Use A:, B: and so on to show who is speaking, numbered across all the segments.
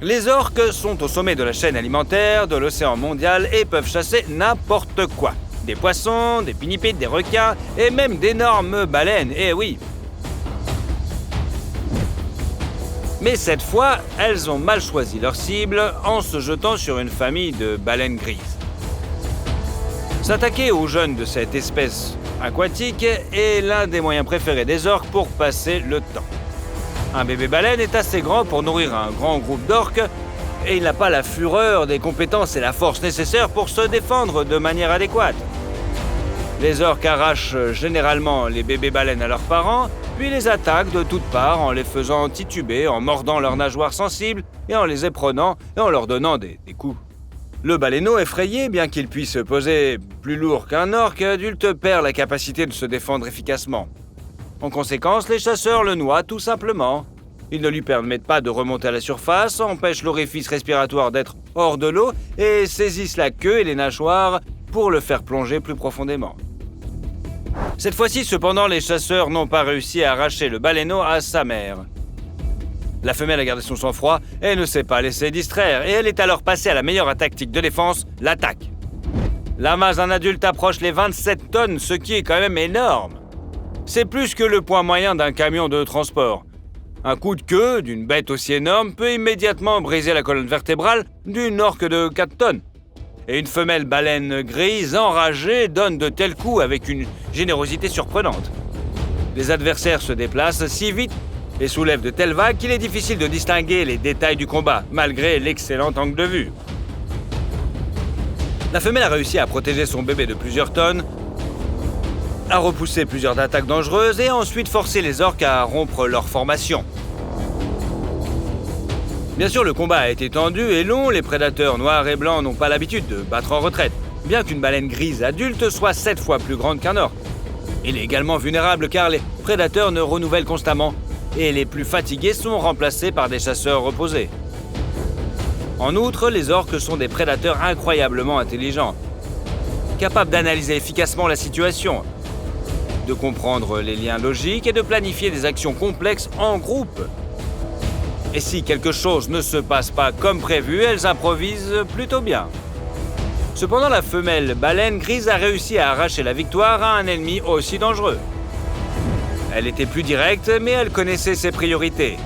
A: Les orques sont au sommet de la chaîne alimentaire de l'océan mondial et peuvent chasser n'importe quoi. Des poissons, des pinnipèdes, des requins et même d'énormes baleines, eh oui. Mais cette fois, elles ont mal choisi leur cible en se jetant sur une famille de baleines grises. S'attaquer aux jeunes de cette espèce aquatique est l'un des moyens préférés des orques pour passer le temps. Un bébé baleine est assez grand pour nourrir un grand groupe d'orques et il n'a pas la fureur, des compétences et la force nécessaires pour se défendre de manière adéquate. Les orques arrachent généralement les bébés baleines à leurs parents, puis les attaquent de toutes parts en les faisant tituber, en mordant leurs nageoires sensibles et en les éprenant et en leur donnant des coups. Le baleineau effrayé, bien qu'il puisse peser plus lourd qu'un orque adulte, perd la capacité de se défendre efficacement. En conséquence, les chasseurs le noient tout simplement. Ils ne lui permettent pas de remonter à la surface, empêchent l'orifice respiratoire d'être hors de l'eau et saisissent la queue et les nageoires pour le faire plonger plus profondément. Cette fois-ci, cependant, les chasseurs n'ont pas réussi à arracher le baleineau à sa mère. La femelle a gardé son sang-froid et ne s'est pas laissée distraire, et elle est alors passée à la meilleure tactique de défense, l'attaque. La masse d'un adulte approche les 27 tonnes, ce qui est quand même énorme. C'est plus que le poids moyen d'un camion de transport. Un coup de queue d'une bête aussi énorme peut immédiatement briser la colonne vertébrale d'une orque de 4 tonnes. Et une femelle baleine grise enragée donne de tels coups avec une générosité surprenante. Les adversaires se déplacent si vite et soulèvent de telles vagues qu'il est difficile de distinguer les détails du combat, malgré l'excellent angle de vue. La femelle a réussi à protéger son bébé de plusieurs tonnes, à repousser plusieurs attaques dangereuses et a ensuite forcé les orques à rompre leur formation. Bien sûr, le combat a été tendu et long, les prédateurs noirs et blancs n'ont pas l'habitude de battre en retraite, bien qu'une baleine grise adulte soit 7 fois plus grande qu'un orque. Il est également vulnérable car les prédateurs ne renouvellent constamment et les plus fatigués sont remplacés par des chasseurs reposés. En outre, les orques sont des prédateurs incroyablement intelligents, capables d'analyser efficacement la situation, de comprendre les liens logiques et de planifier des actions complexes en groupe. Et si quelque chose ne se passe pas comme prévu, elles improvisent plutôt bien. Cependant, la femelle baleine grise a réussi à arracher la victoire à un ennemi aussi dangereux. Elle était plus directe, mais elle connaissait ses priorités.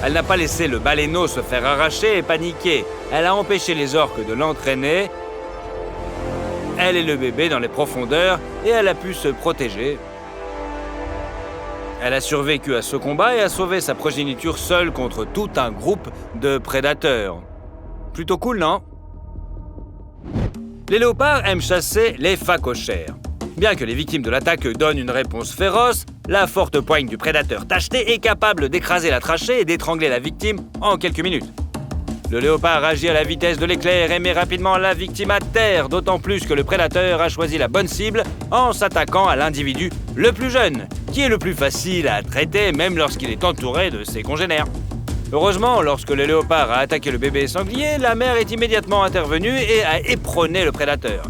A: Elle n'a pas laissé le baleineau se faire arracher et paniquer. Elle a empêché les orques de l'entraîner. Elle et le bébé dans les profondeurs et elle a pu se protéger. Elle a survécu à ce combat et a sauvé sa progéniture seule contre tout un groupe de prédateurs. Plutôt cool, non? Les léopards aiment chasser les phacochères. Bien que les victimes de l'attaque donnent une réponse féroce, la forte poigne du prédateur tacheté est capable d'écraser la trachée et d'étrangler la victime en quelques minutes. Le léopard agit à la vitesse de l'éclair et met rapidement la victime à terre, d'autant plus que le prédateur a choisi la bonne cible en s'attaquant à l'individu le plus jeune, qui est le plus facile à traiter même lorsqu'il est entouré de ses congénères. Heureusement, lorsque le léopard a attaqué le bébé sanglier, la mère est immédiatement intervenue et a éperonné le prédateur.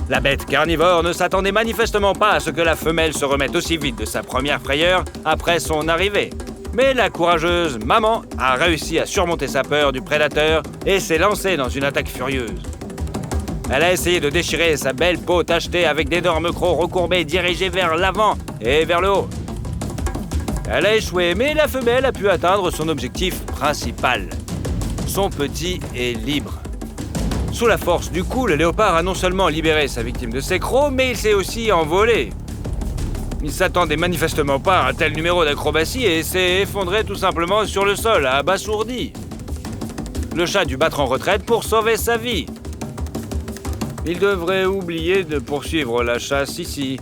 A: La bête carnivore ne s'attendait manifestement pas à ce que la femelle se remette aussi vite de sa première frayeur après son arrivée. Mais la courageuse maman a réussi à surmonter sa peur du prédateur et s'est lancée dans une attaque furieuse. Elle a essayé de déchirer sa belle peau tachetée avec d'énormes crocs recourbés dirigés vers l'avant et vers le haut. Elle a échoué, mais la femelle a pu atteindre son objectif principal. Son petit est libre. Sous la force du coup, le léopard a non seulement libéré sa victime de ses crocs, mais il s'est aussi envolé. Il s'attendait manifestement pas à un tel numéro d'acrobatie et s'est effondré tout simplement sur le sol, abasourdi. Le chat dut battre en retraite pour sauver sa vie. Il devrait oublier de poursuivre la chasse ici.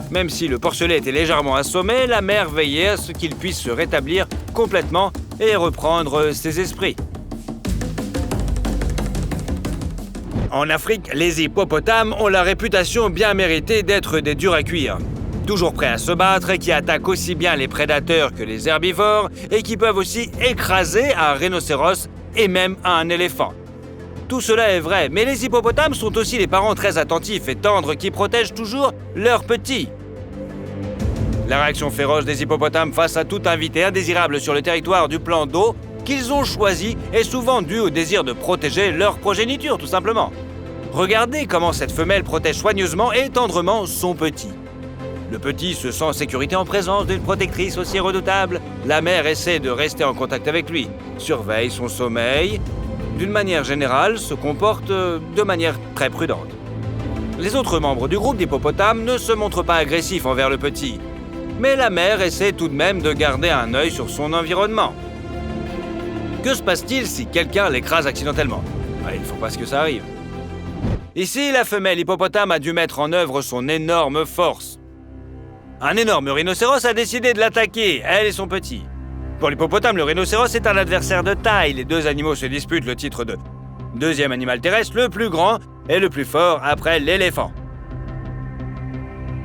A: Même si le porcelet était légèrement assommé, la mère veillait à ce qu'il puisse se rétablir complètement et reprendre ses esprits. En Afrique, les hippopotames ont la réputation bien méritée d'être des durs à cuire. Toujours prêts à se battre et qui attaquent aussi bien les prédateurs que les herbivores et qui peuvent aussi écraser un rhinocéros et même un éléphant. Tout cela est vrai, mais les hippopotames sont aussi des parents très attentifs et tendres qui protègent toujours leurs petits. La réaction féroce des hippopotames face à tout invité indésirable sur le territoire du plan d'eau qu'ils ont choisi est souvent due au désir de protéger leur progéniture, tout simplement. Regardez comment cette femelle protège soigneusement et tendrement son petit. Le petit se sent en sécurité en présence d'une protectrice aussi redoutable. La mère essaie de rester en contact avec lui, surveille son sommeil. D'une manière générale, se comporte de manière très prudente. Les autres membres du groupe d'hippopotames ne se montrent pas agressifs envers le petit. Mais la mère essaie tout de même de garder un œil sur son environnement. Que se passe-t-il si quelqu'un l'écrase accidentellement? Il ne faut pas que ça arrive. Ici, la femelle hippopotame a dû mettre en œuvre son énorme force. Un énorme rhinocéros a décidé de l'attaquer, elle et son petit. Pour l'hippopotame, le rhinocéros est un adversaire de taille. Les deux animaux se disputent le titre de deuxième animal terrestre le plus grand et le plus fort après l'éléphant.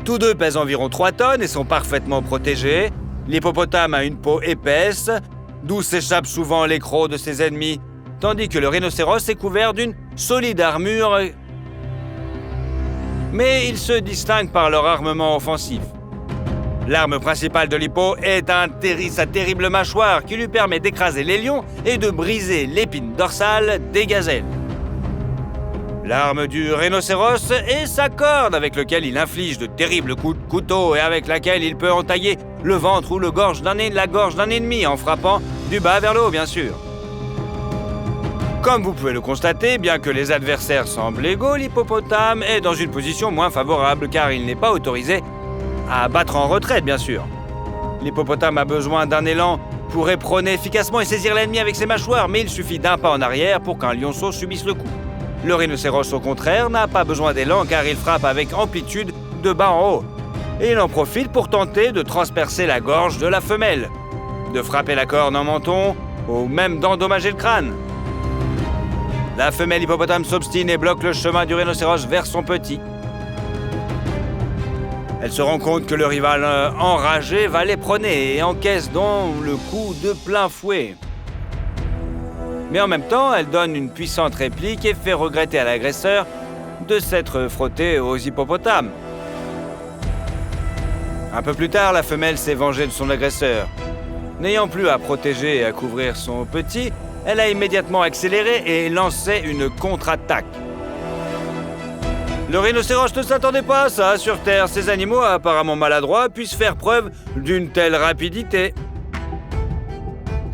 A: Tous deux pèsent environ 3 tonnes et sont parfaitement protégés. L'hippopotame a une peau épaisse, d'où s'échappent souvent les crocs de ses ennemis, tandis que le rhinocéros est couvert d'une solide armure. Mais ils se distinguent par leur armement offensif. L'arme principale de l'hippo est sa terrible mâchoire qui lui permet d'écraser les lions et de briser l'épine dorsale des gazelles. L'arme du rhinocéros est sa corde avec laquelle il inflige de terribles coups de couteau et avec laquelle il peut entailler le ventre ou la gorge d'un ennemi en frappant du bas vers le haut, bien sûr. Comme vous pouvez le constater, bien que les adversaires semblent égaux, l'hippopotame est dans une position moins favorable car il n'est pas autorisé à battre en retraite, bien sûr. L'hippopotame a besoin d'un élan pour éperonner efficacement et saisir l'ennemi avec ses mâchoires, mais il suffit d'un pas en arrière pour qu'un lionceau subisse le coup. Le rhinocéros, au contraire, n'a pas besoin d'élan car il frappe avec amplitude de bas en haut. Et il en profite pour tenter de transpercer la gorge de la femelle, de frapper la corne en menton ou même d'endommager le crâne. La femelle hippopotame s'obstine et bloque le chemin du rhinocéros vers son petit. Elle se rend compte que le rival enragé va l'éperonner et encaisse donc le coup de plein fouet. Mais en même temps, elle donne une puissante réplique et fait regretter à l'agresseur de s'être frotté aux hippopotames. Un peu plus tard, la femelle s'est vengée de son agresseur. N'ayant plus à protéger et à couvrir son petit, elle a immédiatement accéléré et lancé une contre-attaque. Le rhinocéros ne s'attendait pas à ça sur Terre. Ces animaux apparemment maladroits puissent faire preuve d'une telle rapidité.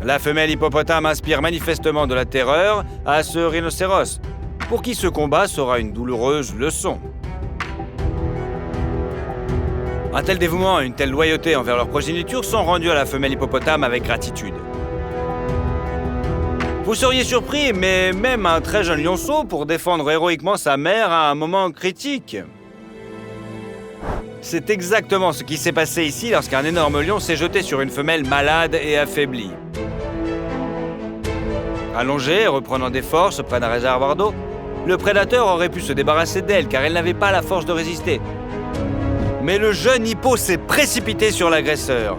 A: La femelle hippopotame inspire manifestement de la terreur à ce rhinocéros, pour qui ce combat sera une douloureuse leçon. Un tel dévouement et une telle loyauté envers leur progéniture sont rendus à la femelle hippopotame avec gratitude. Vous seriez surpris, mais même un très jeune lionceau pour défendre héroïquement sa mère à un moment critique. C'est exactement ce qui s'est passé ici lorsqu'un énorme lion s'est jeté sur une femelle malade et affaiblie. Allongée, reprenant des forces près d'un réservoir d'eau, le prédateur aurait pu se débarrasser d'elle car elle n'avait pas la force de résister. Mais le jeune hippo s'est précipité sur l'agresseur.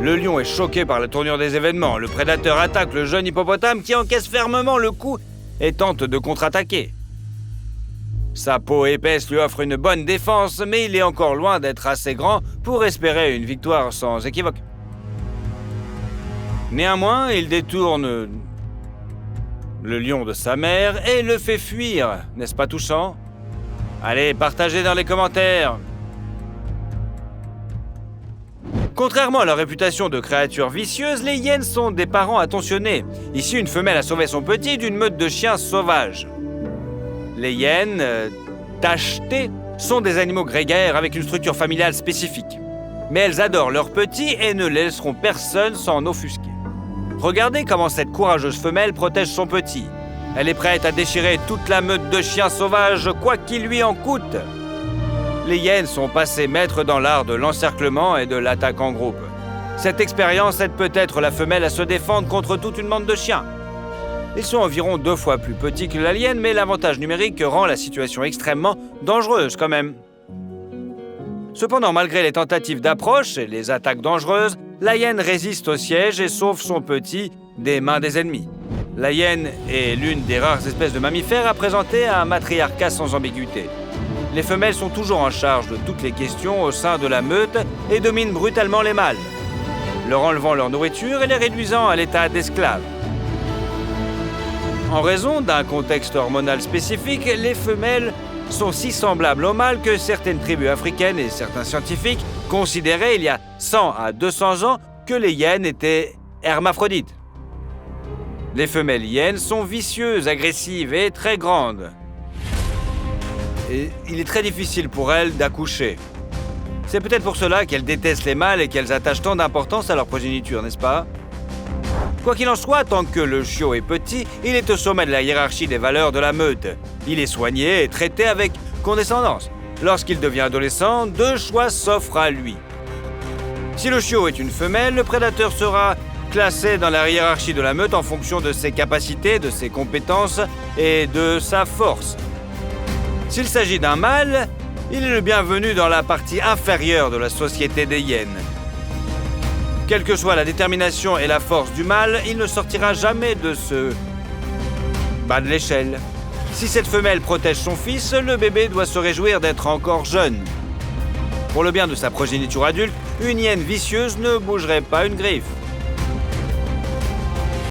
A: Le lion est choqué par la tournure des événements. Le prédateur attaque le jeune hippopotame qui encaisse fermement le coup et tente de contre-attaquer. Sa peau épaisse lui offre une bonne défense, mais il est encore loin d'être assez grand pour espérer une victoire sans équivoque. Néanmoins, il détourne le lion de sa mère et le fait fuir. N'est-ce pas touchant? Allez, partagez dans les commentaires. Contrairement à leur réputation de créatures vicieuses, les hyènes sont des parents attentionnés. Ici, une femelle a sauvé son petit d'une meute de chiens sauvages. Les hyènes, tachetées, sont des animaux grégaires avec une structure familiale spécifique. Mais elles adorent leurs petits et ne laisseront personne s'en offusquer. Regardez comment cette courageuse femelle protège son petit. Elle est prête à déchirer toute la meute de chiens sauvages, quoi qu'il lui en coûte. Les hyènes sont passées maîtres dans l'art de l'encerclement et de l'attaque en groupe. Cette expérience aide peut-être la femelle à se défendre contre toute une bande de chiens. Ils sont environ 2 fois plus petits que la hyène, mais l'avantage numérique rend la situation extrêmement dangereuse quand même. Cependant, malgré les tentatives d'approche et les attaques dangereuses, la hyène résiste au siège et sauve son petit des mains des ennemis. La hyène est l'une des rares espèces de mammifères à présenter un matriarcat sans ambiguïté. Les femelles sont toujours en charge de toutes les questions au sein de la meute et dominent brutalement les mâles. leur enlevant leur nourriture et les réduisant à l'état d'esclaves. En raison d'un contexte hormonal spécifique, les femelles sont si semblables aux mâles que certaines tribus africaines et certains scientifiques considéraient il y a 100 à 200 ans que les hyènes étaient hermaphrodites. Les femelles hyènes sont vicieuses, agressives et très grandes. Et il est très difficile pour elles d'accoucher. C'est peut-être pour cela qu'elles détestent les mâles et qu'elles attachent tant d'importance à leur progéniture, n'est-ce pas? Quoi qu'il en soit, tant que le chiot est petit, il est au sommet de la hiérarchie des valeurs de la meute. Il est soigné et traité avec condescendance. Lorsqu'il devient adolescent, deux choix s'offrent à lui. Si le chiot est une femelle, le prédateur sera classé dans la hiérarchie de la meute en fonction de ses capacités, de ses compétences et de sa force. S'il s'agit d'un mâle, il est le bienvenu dans la partie inférieure de la société des hyènes. Quelle que soit la détermination et la force du mâle, il ne sortira jamais de ce bas de l'échelle. Si cette femelle protège son fils, le bébé doit se réjouir d'être encore jeune. Pour le bien de sa progéniture adulte, une hyène vicieuse ne bougerait pas une griffe.